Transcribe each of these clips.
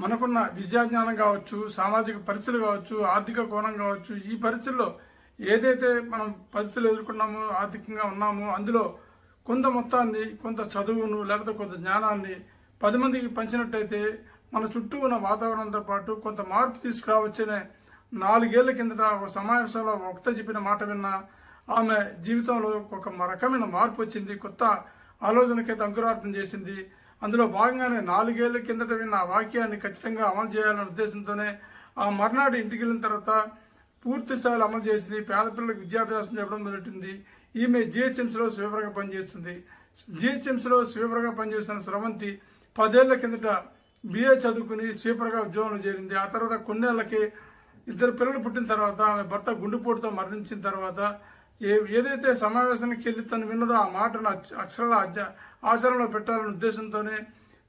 మనకున్న విద్యాజ్ఞానం కావచ్చు, సామాజిక పరిస్థితులు కావచ్చు, ఆర్థిక కోణం కావచ్చు, ఈ పరిస్థితుల్లో ఏదైతే మనం పరిస్థితులు ఎదుర్కొన్నామో, ఆర్థికంగా ఉన్నామో, అందులో కొంత మొత్తాన్ని, కొంత చదువును లేకపోతే కొంత జ్ఞానాన్ని 10 మందికి పంచినట్టయితే మన చుట్టూ ఉన్న వాతావరణంతో పాటు కొంత మార్పు తీసుకురావచ్చనే 4 ఏళ్ల కిందట ఒక సమావేశంలో వక్త చెప్పిన మాట విన్న ఆమె జీవితంలో ఒక రకమైన మార్పు వచ్చింది. కొత్త ఆలోచనకైతే అంకురార్పణ చేసింది. అందులో భాగంగానే 4 ఏళ్ల కిందట విన్న ఆ వాక్యాన్ని ఖచ్చితంగా అమలు చేయాలనే ఉద్దేశంతోనే ఆ మర్నాడు ఇంటికి వెళ్ళిన తర్వాత పూర్తి స్థాయిలో అమలు చేసింది. పేద పిల్లలకు విద్యాభ్యాసం చెప్పడం మొదలెట్టింది. ఈమె జిహెచ్ఎంసీలో స్వీపర్గా పనిచేస్తుంది. జిహెచ్ఎంసీలో స్వీపర్గా పనిచేస్తున్న స్రవంతి 10 ఏళ్ల కిందట బిఏ చదువుకుని స్వీపర్గా ఉద్యోగంలో చేరింది. ఆ తర్వాత కొన్నేళ్లకి 2 పిల్లలు పుట్టిన తర్వాత ఆమె భర్త గుండెపోటుతో మరణించిన తర్వాత ఏదైతే సమావేశానికి వెళ్ళి తను విన్నదో ఆ మాటను అక్షరాల ఆచరణలో పెట్టాలనే ఉద్దేశంతోనే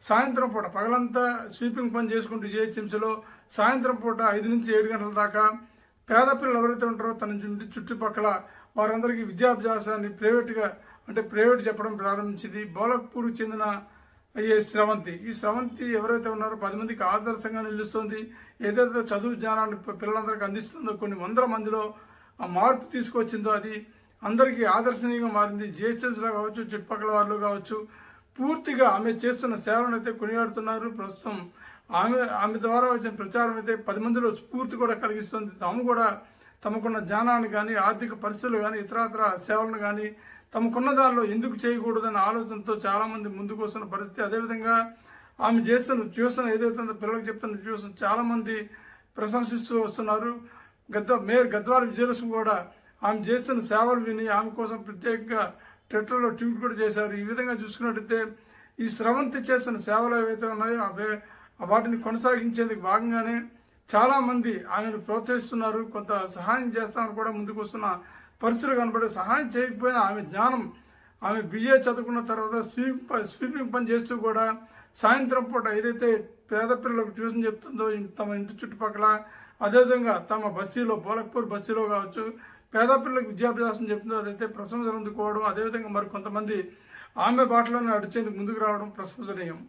సాయంత్రం పూట పగలంతా స్వీపింగ్ పని చేసుకుంటూ జిహెచ్ఎంసీలో సాయంత్రం పూట 5 నుంచి 7 గంటల దాకా పేద పిల్లలు ఎవరైతే ఉంటారో తన ఇంటి చుట్టుపక్కల వారందరికీ విద్యాభ్యాసాన్ని ప్రైవేట్ చెప్పడం ప్రారంభించింది. బోలక్పూర్కు చెందిన స్రవంతి. ఈ స్రవంతి ఎవరైతే ఉన్నారో 10 మందికి ఆదర్శంగా నిలుస్తుంది. ఏదైతే చదువు జ్ఞానాన్ని పిల్లలందరికీ అందిస్తుందో, కొన్ని వందల మందిలో ఆ మార్పు తీసుకొచ్చిందో అది అందరికీ ఆదర్శనీయంగా మారింది. జిహెచ్ఎంసీలో కావచ్చు, చుట్టుపక్కల వాళ్ళు కావచ్చు, పూర్తిగా ఆమె చేస్తున్న సేవలను అయితే కొనియాడుతున్నారు. ప్రస్తుతం ఆమె ద్వారా వచ్చిన ప్రచారం అయితే 10 మందిలో స్ఫూర్తి కూడా కలిగిస్తుంది. తాము కూడా తమకున్న జ్ఞానాన్ని కానీ, ఆర్థిక పరిస్థితులు కానీ, ఇతరత్ర సేవలను కానీ తమకున్న దానిలో ఎందుకు చేయకూడదనే ఆలోచనతో చాలామంది ముందుకు వస్తున్న పరిస్థితి. అదేవిధంగా ఆమె చూస్తున్న ఏదైతే పిల్లలకు చెప్తున్న చూస్తున్న చాలామంది ప్రశంసిస్తూ వస్తున్నారు. మేయర్ గద్వాల విజయలక్ష్మి కూడా ఆమె చేస్తున్న సేవలు విని ఆమె కోసం ప్రత్యేకంగా ట్విట్టర్లో ట్వీట్ కూడా చేశారు. ఈ విధంగా చూసుకున్నట్టయితే ఈ స్రవంతి చేస్తున్న సేవలు ఏవైతే ఉన్నాయో వాటిని కొనసాగించేందుకు భాగంగానే చాలామంది ఆమెను ప్రోత్సహిస్తున్నారు. కొంత సహాయం చేస్తామని కూడా ముందుకు వస్తున్న పరిస్థితులు కనబడే. సహాయం చేయకపోయినా ఆమె జ్ఞానం, ఆమె బిఏ చదువుకున్న తర్వాత స్వీపింగ్ పని చేస్తూ కూడా సాయంత్రం పూట ఏదైతే పేద పిల్లలకు ట్యూషన్ చెప్తుందో తమ ఇంటి చుట్టుపక్కల, అదేవిధంగా తమ బస్తీలో, బోలక్పూర్ బస్తీలో కావచ్చు, పేద పిల్లలకు విద్యాభ్యాసం చెప్తుందో అదైతే ప్రశంసలు అందుకోవడం, అదేవిధంగా మరి కొంతమంది ఆమె బాటలోనే నడిచేందుకు ముందుకు రావడం ప్రశంసనీయం.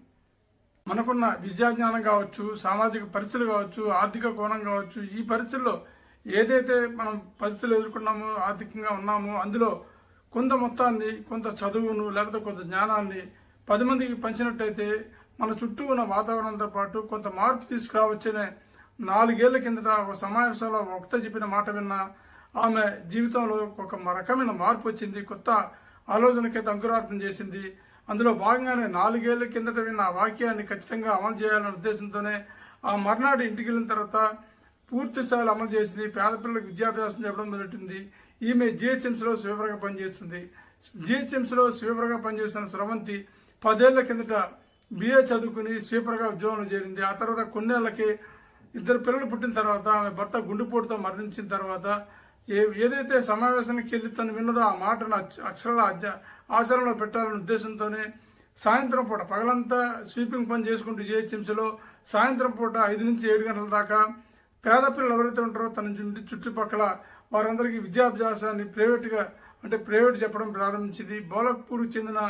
మనకున్న విద్యాజ్ఞానం కావచ్చు, సామాజిక పరిస్థితులు కావచ్చు, ఆర్థిక కోణం కావచ్చు, ఈ పరిస్థితుల్లో ఏదైతే మనం పరిస్థితులు ఎదుర్కొన్నామో, ఆర్థికంగా ఉన్నామో, అందులో కొంత మొత్తాన్ని, కొంత చదువును లేకపోతే కొంత జ్ఞానాన్ని 10 మందికి పంచినట్టయితే మన చుట్టూ ఉన్న వాతావరణంతో పాటు కొంత మార్పు తీసుకురావచ్చనే 4 ఏళ్ల కిందట ఒక సమావేశంలో వక్త చెప్పిన మాట విన్న ఆమె జీవితంలో ఒక రకమైన మార్పు వచ్చింది. కొత్త ఆలోచనకైతే అంకురార్పణ చేసింది. అందులో భాగంగానే 4 ఏళ్ల కిందట విన్న ఆ వాక్యాన్ని ఖచ్చితంగా అమలు చేయాలనే ఉద్దేశంతోనే ఆ మర్నాడు ఇంటికి వెళ్ళిన తర్వాత పూర్తి స్థాయిలో అమలు చేసింది. పేద పిల్లలకు విద్యాభ్యాసం చెప్పడం మొదలెట్టింది. ఈమె జిహెచ్ఎంసీలో స్వీపర్గా పనిచేస్తుంది. జిహెచ్ఎంసీలో స్వీపర్గా పనిచేస్తున్న స్రవంతి 10 ఏళ్ల కిందట బిఏ చదువుకుని స్వీపర్గా ఉద్యోగంలో చేరింది. ఆ తర్వాత కొన్నేళ్లకి 2 పిల్లలు పుట్టిన తర్వాత ఆమె భర్త గుండెపోటుతో మరణించిన తర్వాత ఏదైతే సమావేశానికి వెళ్ళి తను విన్నదో ఆ మాటను అక్షరాల ఆచరణలో పెట్టాలనే ఉద్దేశంతోనే సాయంత్రం పూట పగలంతా స్వీపింగ్ పని చేసుకుంటూ జిహెచ్ఎంసీలో సాయంత్రం పూట 5 నుంచి 7 గంటల దాకా పేద పిల్లలు ఎవరైతే ఉంటారో తన ఇంటి చుట్టుపక్కల వారందరికీ విద్యాభ్యాసాన్ని ప్రైవేట్ చెప్పడం ప్రారంభించింది. బోలక్పూర్కు చెందిన